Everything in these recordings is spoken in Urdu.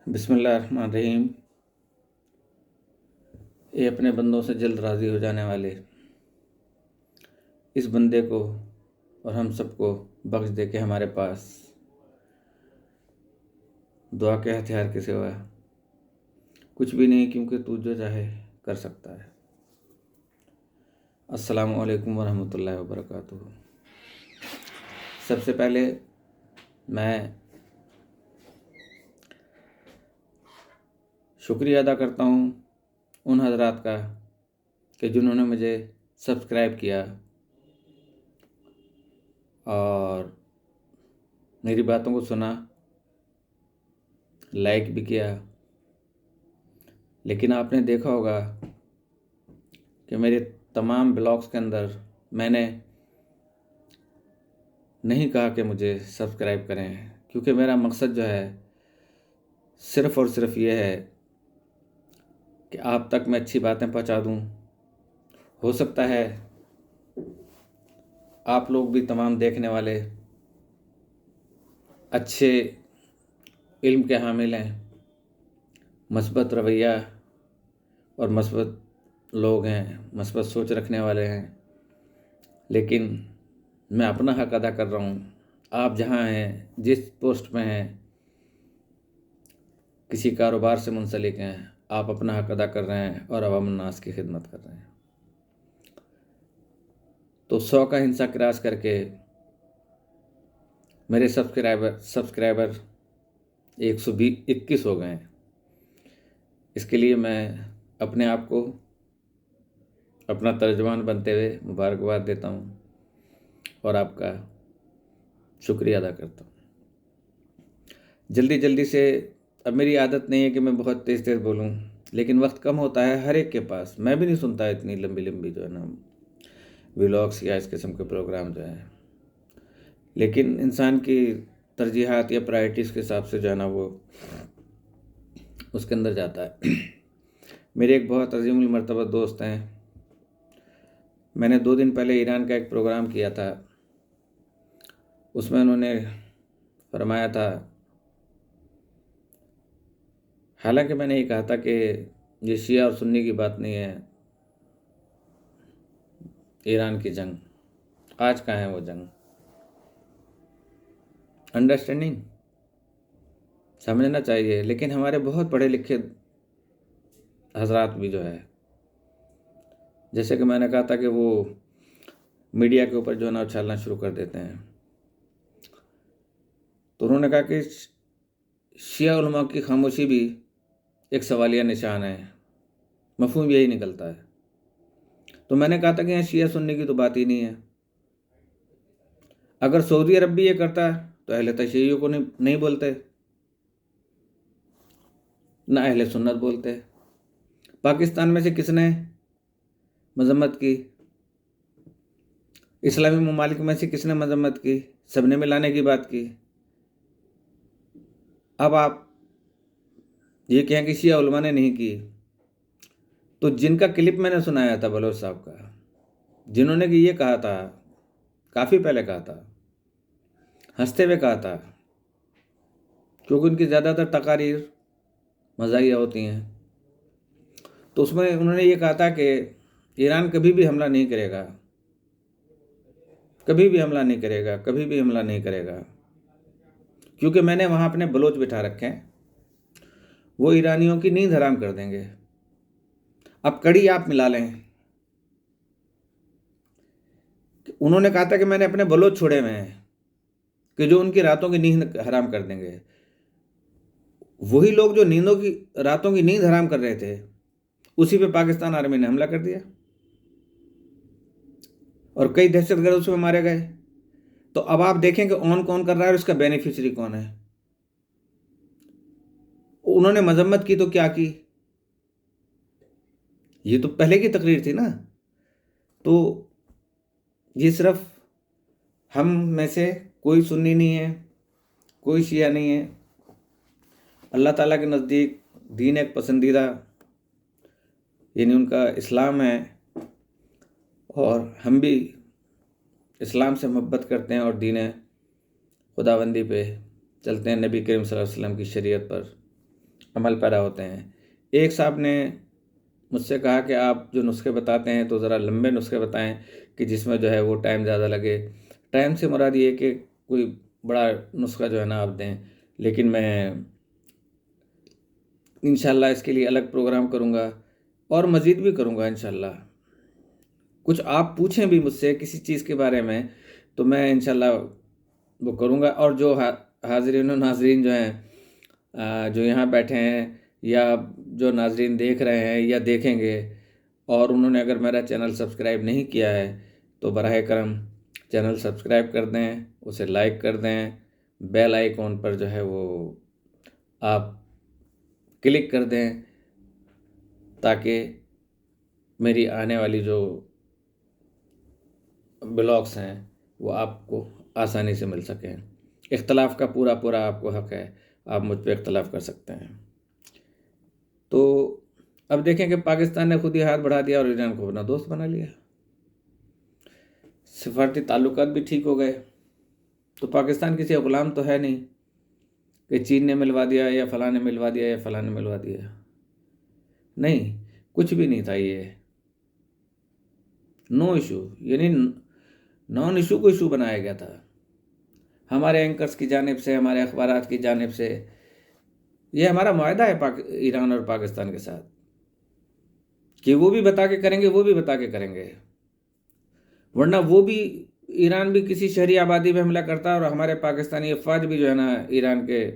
بسم اللہ الرحمن الرحیم۔ اے اپنے بندوں سے جلد راضی ہو جانے والے، اس بندے کو اور ہم سب کو بخش دے کہ ہمارے پاس دعا کے ہتھیار کے سوا کچھ بھی نہیں، کیونکہ تو جو چاہے کر سکتا ہے۔ السلام علیکم ورحمۃ اللہ وبرکاتہ۔ سب سے پہلے میں شکریہ ادا کرتا ہوں ان حضرات کا کہ جنہوں نے مجھے سبسکرائب کیا اور میری باتوں کو سنا، لائک بھی کیا۔ لیکن آپ نے دیکھا ہوگا کہ میرے تمام بلاگز کے اندر میں نے نہیں کہا کہ مجھے سبسکرائب کریں، کیونکہ میرا مقصد جو ہے صرف اور صرف یہ ہے کہ آپ تک میں اچھی باتیں پہنچا دوں۔ ہو سکتا ہے آپ لوگ بھی، تمام دیکھنے والے، اچھے علم کے حامل ہیں، مثبت رویہ اور مثبت لوگ ہیں، مثبت سوچ رکھنے والے ہیں، لیکن میں اپنا حق ادا کر رہا ہوں۔ آپ جہاں ہیں، جس پوسٹ میں ہیں، کسی کاروبار سے منسلک ہیں، آپ اپنا حق ادا کر رہے ہیں اور عوام الناس کی خدمت کر رہے ہیں۔ تو 100 کا ہنسا کراس کر کے میرے سبسکرائبر 121 ہو گئے ہیں۔ اس کے لیے میں اپنے آپ کو اپنا ترجمان بنتے ہوئے مبارکباد دیتا ہوں اور آپ کا شکریہ ادا کرتا ہوں۔ جلدی سے، اب میری عادت نہیں ہے کہ میں بہت تیز بولوں، لیکن وقت کم ہوتا ہے ہر ایک کے پاس۔ میں بھی نہیں سنتا اتنی لمبی جو ہے نا ولاگس یا اس قسم کے پروگرام جو ہیں، لیکن انسان کی ترجیحات یا پرائرٹیز کے حساب سے جو ہے نا وہ اس کے اندر جاتا ہے۔ میرے ایک بہت عظیم المرتبہ دوست ہیں، میں نے 2 دن پہلے ایران کا ایک پروگرام کیا تھا، اس میں انہوں نے فرمایا تھا، حالانکہ میں نے یہ کہا تھا کہ یہ شیعہ اور سنی کی بات نہیں ہے، ایران کی جنگ آج کہاں ہے وہ جنگ؟ انڈرسٹینڈنگ سمجھنا چاہیے۔ لیکن ہمارے بہت پڑھے لکھے حضرات بھی جو ہے، جیسے کہ میں نے کہا تھا کہ وہ میڈیا کے اوپر جو ہے نا اچھالنا شروع کر دیتے ہیں، تو انہوں نے کہا کہ شیعہ علماء کی خاموشی بھی ایک سوالیہ نشان ہے، مفہوم یہی نکلتا ہے۔ تو میں نے کہا تھا کہ یہاں شیعہ سنی کی تو بات ہی نہیں ہے۔ اگر سعودی عرب بھی یہ کرتا ہے تو اہل تشیع کو نہیں بولتے، نہ اہل سنت بولتے۔ پاکستان میں سے کس نے مذمت کی؟ اسلامی ممالک میں سے کس نے مذمت کی؟ سب نے ملانے کی بات کی۔ اب آپ یہ کہیں کہ شیعہ علماء نے نہیں کی، تو جن کا کلپ میں نے سنایا تھا بلوچ صاحب کا، جنہوں نے کہ یہ کہا تھا، کافی پہلے کہا تھا، ہنستے ہوئے کہا تھا، کیونکہ ان کی زیادہ تر تقاریر مزاحیہ ہوتی ہیں، تو اس میں انہوں نے یہ کہا تھا کہ ایران کبھی بھی حملہ نہیں کرے گا، کبھی بھی حملہ نہیں کرے گا، کبھی بھی حملہ نہیں کرے گا، کیونکہ میں نے وہاں اپنے بلوچ بٹھا رکھے ہیں، وہ ایرانیوں کی نیند حرام کر دیں گے۔ اب کڑی آپ ملا لیں، انہوں نے کہا تھا کہ میں نے اپنے بلوچ چھوڑے ہوئے ہیں کہ جو ان کی راتوں کی نیند حرام کر دیں گے۔ وہی لوگ جو راتوں کی نیند حرام کر رہے تھے، اسی پہ پاکستان آرمی نے حملہ کر دیا اور کئی دہشت گرد اس میں مارے گئے۔ تو اب آپ دیکھیں کہ کون کر رہا ہے اور اس کا بینیفیشری کون ہے۔ انہوں نے مذمت کی تو کیا کی؟ یہ تو پہلے کی تقریر تھی نا۔ تو یہ صرف ہم میں سے کوئی سنی نہیں ہے، کوئی شیعہ نہیں ہے۔ اللہ تعالیٰ کے نزدیک دین ایک پسندیدہ، یعنی ان کا اسلام ہے، اور ہم بھی اسلام سے محبت کرتے ہیں اور دین خداوندی پہ چلتے ہیں، نبی کریم صلی اللہ علیہ وسلم کی شریعت پر عمل پیدا ہوتے ہیں۔ ایک صاحب نے مجھ سے کہا کہ آپ جو نسخے بتاتے ہیں تو ذرا لمبے نسخے بتائیں کہ جس میں جو ہے وہ ٹائم زیادہ لگے۔ ٹائم سے مراد یہ کہ کوئی بڑا نسخہ جو ہے نا آپ دیں، لیکن میں انشاءاللہ اس کے لیے الگ پروگرام کروں گا اور مزید بھی کروں گا انشاءاللہ۔ کچھ آپ پوچھیں بھی مجھ سے کسی چیز کے بارے میں تو میں انشاءاللہ وہ کروں گا۔ اور جو حاضرین و ناظرین جو ہیں جو یہاں بیٹھے ہیں یا جو ناظرین دیکھ رہے ہیں یا دیکھیں گے اور انہوں نے اگر میرا چینل سبسکرائب نہیں کیا ہے تو براہ کرم چینل سبسکرائب کر دیں، اسے لائک کر دیں، بیل آئیکن پر جو ہے وہ آپ کلک کر دیں تاکہ میری آنے والی جو بلاگس ہیں وہ آپ کو آسانی سے مل سکیں۔ اختلاف کا پورا پورا آپ کو حق ہے، آپ مجھ پہ اختلاف کر سکتے ہیں۔ تو اب دیکھیں کہ پاکستان نے خود ہی ہاتھ بڑھا دیا اور ایران کو اپنا دوست بنا لیا۔ سفارتی تعلقات بھی ٹھیک ہو گئے، تو پاکستان کسی غلام تو ہے نہیں کہ چین نے ملوا دیا یا فلاں نے ملوا دیا یا فلاں نے ملوا دیا، نہیں، کچھ بھی نہیں تھا۔ یہ نو ایشو یعنی نان ایشو کو ایشو بنایا گیا تھا ہمارے اینکرز کی جانب سے، ہمارے اخبارات کی جانب سے۔ یہ ہمارا معاہدہ ہے ایران اور پاکستان کے ساتھ کہ وہ بھی بتا کے کریں گے، وہ بھی بتا کے کریں گے، ورنہ وہ بھی ایران بھی کسی شہری آبادی پہ حملہ کرتا ہے اور ہمارے پاکستانی افواج بھی جو ہے نا ایران کے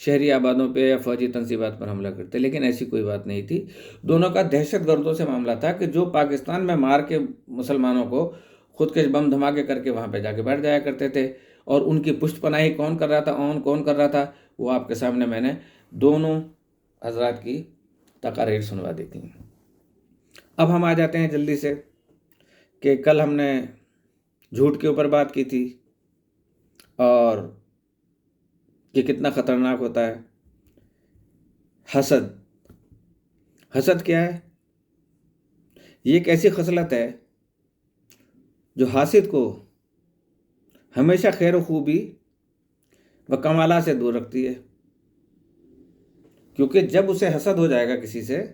شہری آبادوں پہ یا فوجی تنصیبات پر حملہ کرتے، لیکن ایسی کوئی بات نہیں تھی۔ دونوں کا دہشت گردوں سے معاملہ تھا کہ جو پاکستان میں مار کے مسلمانوں کو خود کش بم دھماکے کر کے وہاں پہ جا کے بیٹھ جایا کرتے تھے، اور ان کی پشت پناہی کون کر رہا تھا، کون کر رہا تھا، وہ آپ کے سامنے میں نے دونوں حضرات کی تقاریر سنوا دی تھی۔ اب ہم آ جاتے ہیں جلدی سے کہ کل ہم نے جھوٹ کے اوپر بات کی تھی اور یہ کتنا خطرناک ہوتا ہے۔ حسد کیا ہے؟ یہ ایک ایسی خصلت ہے جو حاسد کو ہمیشہ خیر و خوبی و کمالات سے دور رکھتی ہے، کیونکہ جب اسے حسد ہو جائے گا کسی سے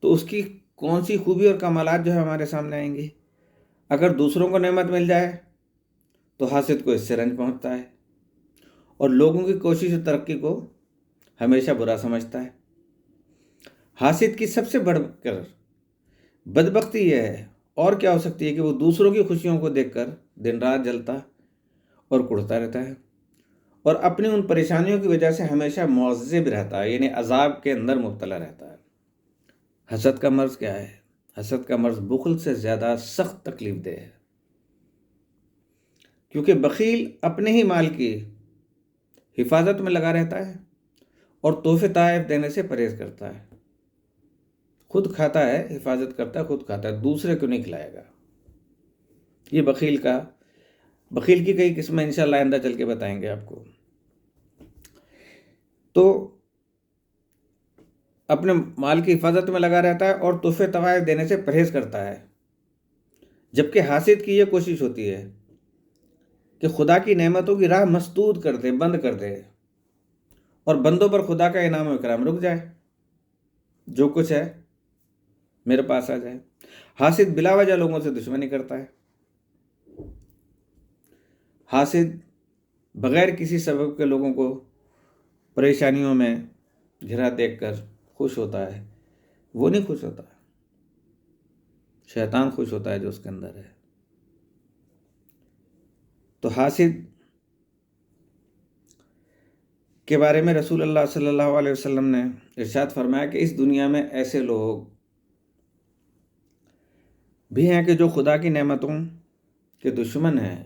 تو اس کی کون سی خوبی اور کمالات جو ہے ہمارے سامنے آئیں گی۔ اگر دوسروں کو نعمت مل جائے تو حاسد کو اس سے رنج پہنچتا ہے اور لوگوں کی کوشش و ترقی کو ہمیشہ برا سمجھتا ہے۔ حاسد کی سب سے بڑھ کر بدبختی یہ ہے، اور کیا ہو سکتی ہے، کہ وہ دوسروں کی خوشیوں کو دیکھ کر دن رات جلتا اور کڑھتا رہتا ہے اور اپنی ان پریشانیوں کی وجہ سے ہمیشہ معذب رہتا ہے، یعنی عذاب کے اندر مبتلا رہتا ہے۔ حسد کا مرض کیا ہے؟ حسد کا مرض بخل سے زیادہ سخت تکلیف دہ ہے، کیونکہ بخیل اپنے ہی مال کی حفاظت میں لگا رہتا ہے اور تحفے تحائف دینے سے پرہیز کرتا ہے۔ خود کھاتا ہے، حفاظت کرتا ہے، خود کھاتا ہے، دوسرے کو نہیں کھلائے گا۔ یہ بخیل کی کئی قسمیں انشاءاللہ آئندہ چل کے بتائیں گے آپ کو۔ تو اپنے مال کی حفاظت میں لگا رہتا ہے اور تحفے تحائف دینے سے پرہیز کرتا ہے، جبکہ حاسد کی یہ کوشش ہوتی ہے کہ خدا کی نعمتوں کی راہ مسدود کر دے، بند کر دے، اور بندوں پر خدا کا انعام و اکرام رک جائے، جو کچھ ہے میرے پاس آ جائے۔ حاسد بلا وجہ لوگوں سے دشمنی کرتا ہے۔ حاسد بغیر کسی سبب کے لوگوں کو پریشانیوں میں گھرا دیکھ کر خوش ہوتا ہے، وہ نہیں خوش ہوتا، شیطان خوش ہوتا ہے جو اس کے اندر ہے۔ تو حاسد کے بارے میں رسول اللہ صلی اللہ علیہ وسلم نے ارشاد فرمایا کہ اس دنیا میں ایسے لوگ بھی ہیں کہ جو خدا کی نعمتوں کے دشمن ہیں۔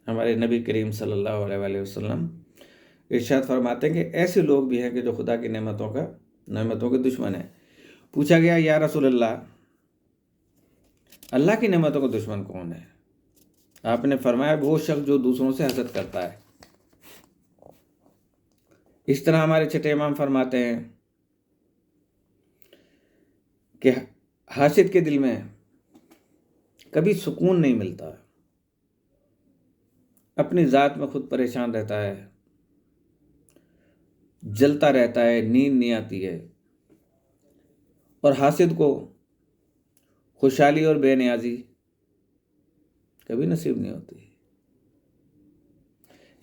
ہمارے نبی کریم صلی اللہ علیہ وسلم ارشاد فرماتے ہیں کہ ایسے لوگ بھی ہیں کہ جو خدا کی نعمتوں کے دشمن ہیں۔ پوچھا گیا یا رسول اللہ کی نعمتوں کا دشمن کون ہے؟ آپ نے فرمایا وہ شخص جو دوسروں سے حسد کرتا ہے۔ اس طرح ہمارے چھٹے امام فرماتے ہیں کہ حاسد کے دل میں کبھی سکون نہیں ملتا، اپنی ذات میں خود پریشان رہتا ہے جلتا رہتا ہے، نیند نہیں آتی ہے، اور حاسد کو خوشحالی اور بے نیازی کبھی نصیب نہیں ہوتی۔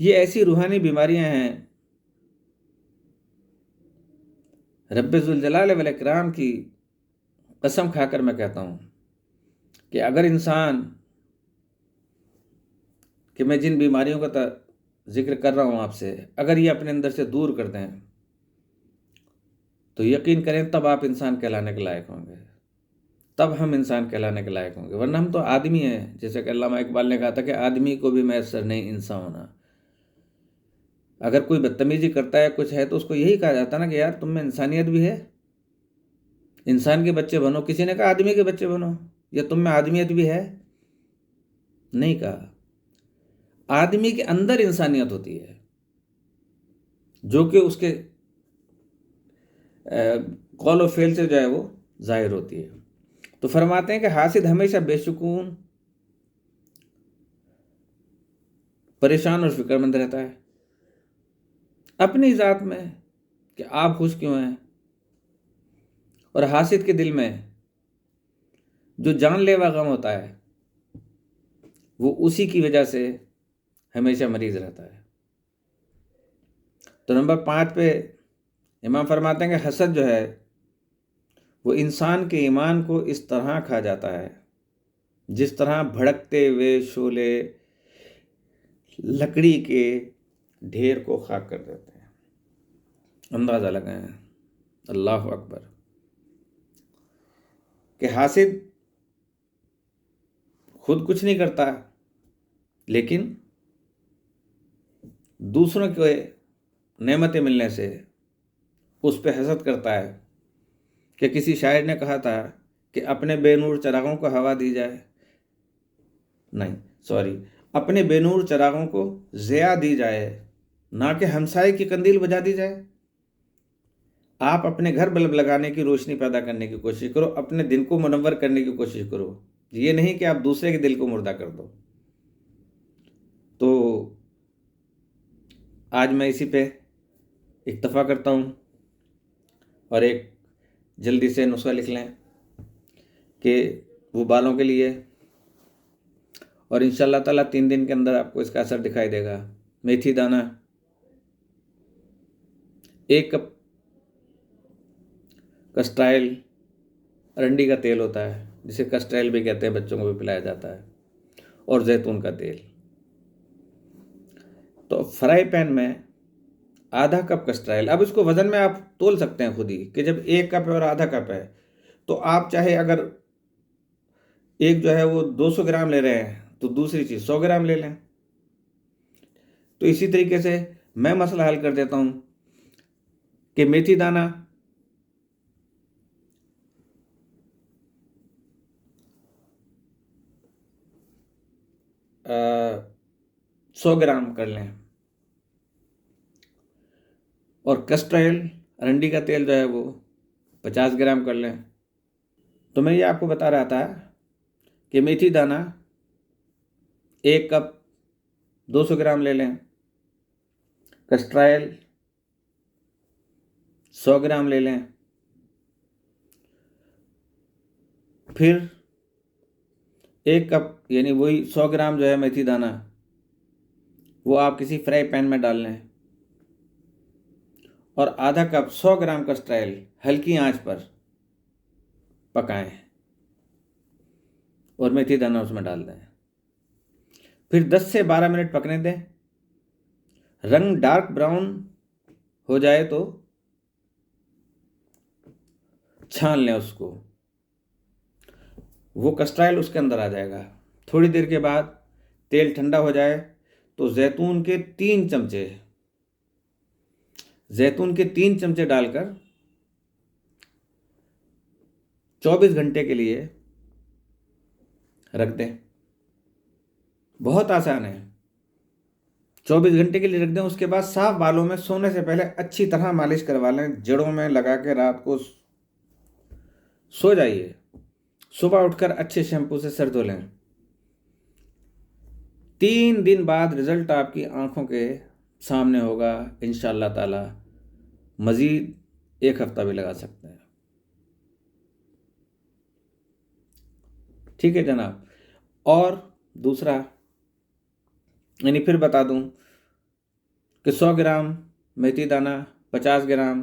یہ ایسی روحانی بیماریاں ہیں، رب ذوالجلال والاکرام کی قسم کھا کر میں کہتا ہوں کہ اگر انسان، کہ میں جن بیماریوں کا ذکر کر رہا ہوں آپ سے، اگر یہ اپنے اندر سے دور کر دیں تو یقین کریں تب آپ انسان کہلانے کے لائق ہوں گے، تب ہم انسان کہلانے کے لائق ہوں گے، ورنہ ہم تو آدمی ہیں۔ جیسے کہ علامہ اقبال نے کہا تھا کہ آدمی کو بھی میسر نہیں انسان ہونا۔ اگر کوئی بدتمیزی کرتا ہے، کچھ ہے، تو اس کو یہی کہا جاتا ہے نا کہ یار تم میں انسانیت بھی ہے، انسان کے بچے بنو۔ کسی نے کہا آدمی کے بچے بنو، یا تم میں آدمیت بھی ہے؟ نہیں کہا۔ آدمی کے اندر انسانیت ہوتی ہے جو کہ اس کے قول و فعل سے جو ہے وہ ظاہر ہوتی ہے۔ تو فرماتے ہیں کہ حاسد ہمیشہ بے سکون، پریشان اور فکر مند رہتا ہے اپنی ذات میں کہ آپ خوش کیوں ہیں، اور حاسد کے دل میں جو جان لیوا غم ہوتا ہے وہ اسی کی وجہ سے ہمیشہ مریض رہتا ہے۔ تو نمبر 5 پہ امام فرماتے ہیں کہ حسد جو ہے وہ انسان کے ایمان کو اس طرح کھا جاتا ہے جس طرح بھڑکتے ہوئے شعلے لکڑی کے ڈھیر کو خاک کر دیتے ہیں۔ اندازہ لگائیں، اللہ اکبر، کہ حاسد خود کچھ نہیں کرتا لیکن دوسروں کے نعمتیں ملنے سے اس پہ حسد کرتا ہے۔ کہ کسی شاعر نے کہا تھا کہ اپنے بے نور چراغوں کو ہوا دی جائے، نہیں سوری، اپنے بے نور چراغوں کو ضیاء دی جائے، نہ کہ ہمسائے کی قندیل بجھا دی جائے۔ آپ اپنے گھر بلب لگانے کی روشنی پیدا کرنے کی کوشش کرو، اپنے دن کو منور کرنے کی کوشش کرو، یہ نہیں کہ آپ دوسرے کے دل کو مردہ کر دو۔ تو آج میں اسی پہ اکتفا کرتا ہوں، اور ایک جلدی سے نسخہ لکھ لیں کہ وہ بالوں کے لیے، اور انشاءاللہ تعالیٰ 3 دن کے اندر آپ کو اس کا اثر دکھائی دے گا۔ میتھی دانہ 1 کپ، کسٹرائل ارنڈی کا تیل ہوتا ہے جسے کسٹرائل بھی کہتے ہیں، بچوں کو بھی پلایا جاتا ہے، اور زیتون کا تیل۔ تو فرائی پین میں آدھا کپ کسٹرائل، اب اس کو وزن میں آپ تول سکتے ہیں خود ہی کہ جب 1 کپ ہے اور آدھا کپ ہے تو آپ چاہے اگر ایک جو ہے وہ 200 گرام لے رہے ہیں تو دوسری چیز 100 گرام لے لیں۔ تو اسی طریقے سے میں مسئلہ حل کر دیتا ہوں کہ میتھی دانہ 100 گرام کر لیں، اور کسٹرائل ارنڈی کا تیل جو ہے وہ 50 گرام کر لیں۔ تو میں یہ آپ کو بتا رہا تھا کہ میتھی دانہ 1 کپ 200 گرام لے لیں، کسٹرائل 100 گرام لے لیں، پھر 1 کپ یعنی وہی 100 گرام جو ہے میتھی دانہ وہ آپ کسی فرائی پین میں ڈال لیں، اور آدھا کپ 100 گرام کسٹرائل ہلکی آنچ پر پکائیں اور میتھی دانہ اس میں ڈال دیں، پھر 10 سے 12 منٹ پکنے دیں۔ رنگ ڈارک براؤن ہو جائے تو چھان لیں اس کو، وہ کسٹرائل اس کے اندر آ جائے گا۔ تھوڑی دیر کے بعد تیل ٹھنڈا ہو جائے تو زیتون کے 3 چمچے ڈال کر 24 گھنٹے کے لیے رکھ دیں۔ بہت آسان ہے، 24 گھنٹے کے لیے رکھ دیں۔ اس کے بعد صاف بالوں میں سونے سے پہلے اچھی طرح مالش کروا لیں، جڑوں میں لگا کے رات کو سو جائیے، صبح اٹھ کر اچھے شیمپو سے سر دھو لیں۔ 3 دن بعد رزلٹ آپ کی آنکھوں کے سامنے ہوگا انشاءاللہ تعالی۔ مزید 1 ہفتہ بھی لگا سکتے ہیں. ٹھیک ہے جناب. اور دوسرا یعنی پھر بتا دوں کہ 100 گرام میتھی دانہ، 50 گرام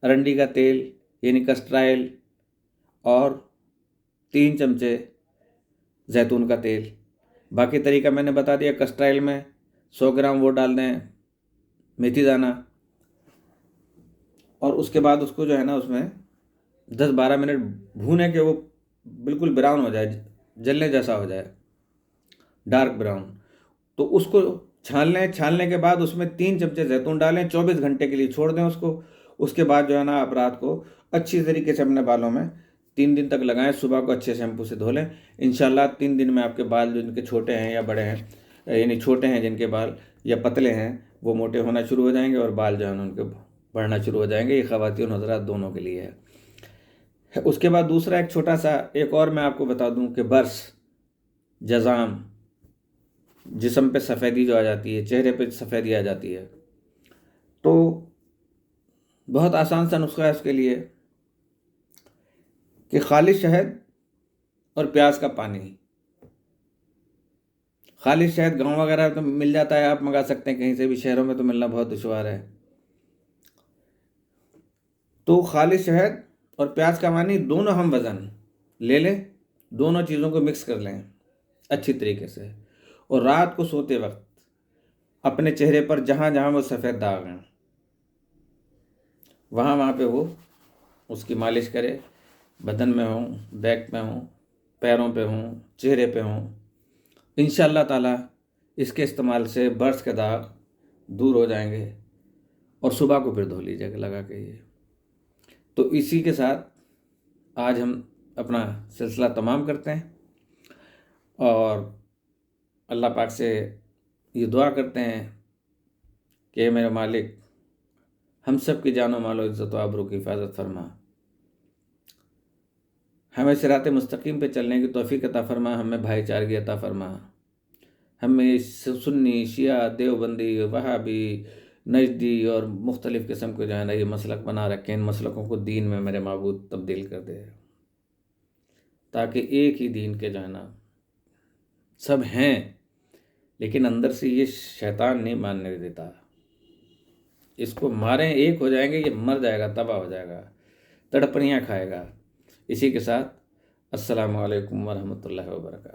ارنڈی کا تیل یعنی کسٹر آئل، اور 3 چمچے زیتون کا تیل. باقی طریقہ میں نے بتا دیا. کسٹر آئل میں 100 گرام وہ ڈال دیں میتھی دانہ، اور اس کے بعد اس کو جو ہے نا اس میں 10-12 منٹ بھونیں کہ وہ بالکل براؤن ہو جائے، جلنے جیسا ہو جائے، ڈارک براؤن. تو اس کو چھان لیں. چھاننے کے بعد اس میں 3 چمچے زیتون ڈالیں. 24 گھنٹے کے لیے چھوڑ دیں اس کو. اس کے بعد جو ہے نا آپ رات کو اچھی طریقے سے اپنے بالوں میں 3 دن تک لگائیں. صبح کو اچھے شیمپو سے دھو لیں. انشاءاللہ 3 دن میں آپ کے بال جو ان کے چھوٹے ہیں یا بڑے ہیں، یعنی چھوٹے ہیں جن کے بال یا پتلے ہیں، وہ موٹے ہونا شروع ہو جائیں گے، اور بال جو ہے نا ان کے بڑھنا شروع ہو جائیں گے. یہ خواتین و حضرات دونوں کے لیے ہے. اس کے بعد دوسرا ایک چھوٹا سا ایک اور میں آپ کو بتا دوں کہ برس، جزام، جسم پہ سفیدی جو آ جاتی ہے، چہرے پہ سفیدی آ جاتی ہے، تو بہت آسان سا نسخہ ہے اس کے لیے کہ خالص شہد اور پیاز کا پانی. خالص شہد گاؤں وغیرہ تو مل جاتا ہے، آپ منگا سکتے ہیں کہیں سے بھی. شہروں میں تو ملنا بہت دشوار ہے. تو خالص شہد اور پیاز کا پانی دونوں ہم وزن لے لیں. دونوں چیزوں کو مکس کر لیں اچھی طریقے سے، اور رات کو سوتے وقت اپنے چہرے پر جہاں جہاں وہ سفید داغ ہیں وہاں پہ وہ اس کی مالش کرے. بدن میں ہوں، بیک میں ہوں، پیروں پہ ہوں، چہرے پہ ہوں. انشاءاللہ تعالیٰ اس کے استعمال سے برس کے داغ دور ہو جائیں گے. اور صبح کو پھر دھو لیجیے گا لگا کے. یہ تو اسی کے ساتھ آج ہم اپنا سلسلہ تمام کرتے ہیں، اور اللہ پاک سے یہ دعا کرتے ہیں کہ اے میرے مالک، ہم سب کی جان و مال و عزت و آبرو کی حفاظت فرما. ہمیں صراط مستقیم پہ چلنے کی توفیق عطا فرما. ہمیں بھائی چارگی عطا فرما. ہمیں سنی، شیعہ، دیوبندی، وہابی، نجدی اور مختلف قسم کے جو ہے نا یہ مسلک بنا رکھے ہیں، ان مسلکوں کو دین میں میرے معبود تبدیل کر دے، تاکہ ایک ہی دین کے جو ہے نا سب ہیں، لیکن اندر سے یہ شیطان نہیں ماننے دیتا. اس کو ماریں، ایک ہو جائیں گے، یہ مر جائے گا، تباہ ہو جائے گا، تڑپنیاں کھائے گا. اسی کے ساتھ السلام علیکم ورحمۃ اللہ وبرکاتہ.